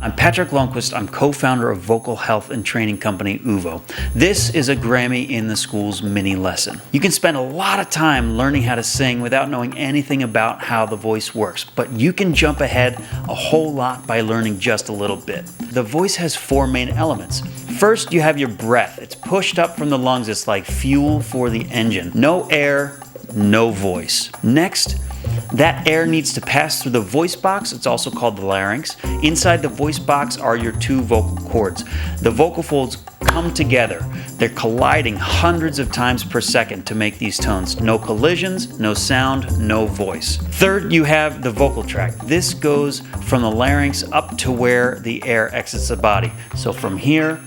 I'm Patrick Lundquist. I'm co-founder of vocal health and training company OOVO. This is a Grammy in the Schools mini lesson. You can spend a lot of time learning how to sing without knowing anything about how the voice works, but you can jump ahead a whole lot by learning just a little bit. The voice has four main elements. First, you have your breath. It's pushed up from the lungs. It's like fuel for the engine. No air, no voice. Next, that air needs to pass through the voice box. It's also called the larynx. Inside the voice box are your two vocal cords. The vocal folds come together. They're colliding hundreds of times per second to make these tones. No collisions, no sound, no voice. Third, you have the vocal tract. This goes from the larynx up to where the air exits the body. So from here,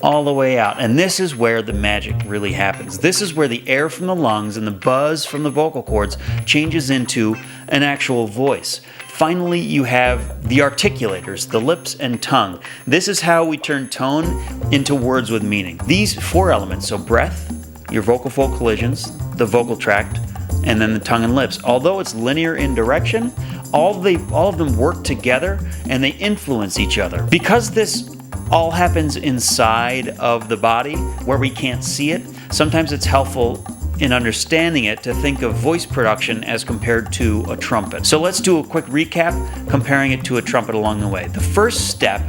all the way out. And this is where the magic really happens. This is where the air from the lungs and the buzz from the vocal cords changes into an actual voice. Finally, you have the articulators, the lips and tongue. This is how we turn tone into words with meaning. These four elements, so breath, your vocal fold collisions, the vocal tract, and then the tongue and lips. Although it's linear in direction, all of them work together and they influence each other. Because this all happens inside of the body where we can't see it, sometimes it's helpful in understanding it to think of voice production as compared to a trumpet. So let's do a quick recap comparing it to a trumpet along the way. The first step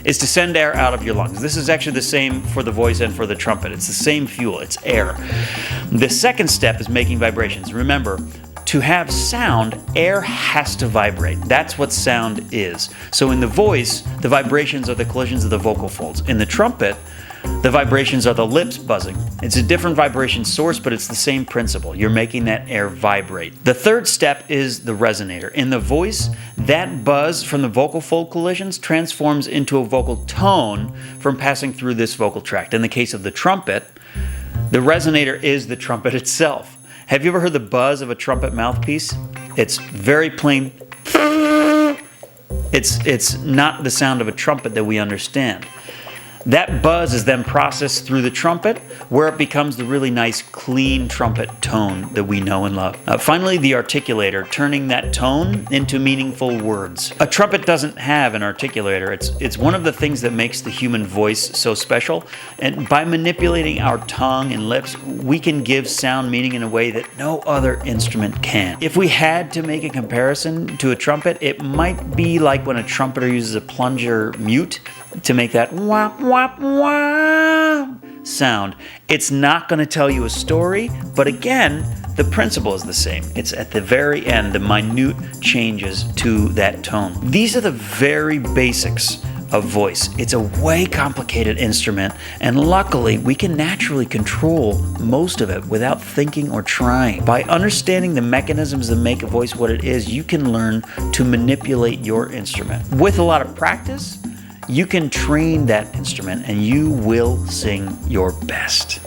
is to send air out of your lungs. This is actually the same for the voice and for the trumpet. It's the same fuel, it's air. The second step is making vibrations. Remember, to have sound, air has to vibrate. That's what sound is. So in the voice, the vibrations are the collisions of the vocal folds. In the trumpet, the vibrations are the lips buzzing. It's a different vibration source, but it's the same principle. You're making that air vibrate. The third step is the resonator. In the voice, that buzz from the vocal fold collisions transforms into a vocal tone from passing through this vocal tract. In the case of the trumpet, the resonator is the trumpet itself. Have you ever heard the buzz of a trumpet mouthpiece? It's very plain. It's not the sound of a trumpet that we understand. That buzz is then processed through the trumpet, where it becomes the really nice, clean trumpet tone that we know and love. Finally, the articulator, turning that tone into meaningful words. A trumpet doesn't have an articulator. It's one of the things that makes the human voice so special. And by manipulating our tongue and lips, we can give sound meaning in a way that no other instrument can. If we had to make a comparison to a trumpet, it might be like when a trumpeter uses a plunger mute to make that wah, wah, wah sound. It's not going to tell you a story, but again, the principle is the same. It's at the very end, the minute changes to that tone. These are the very basics of voice. It's a way complicated instrument, and luckily we can naturally control most of it without thinking or trying. By understanding the mechanisms that make a voice what it is, you can learn to manipulate your instrument. With a lot of practice, you can train that instrument and you will sing your best.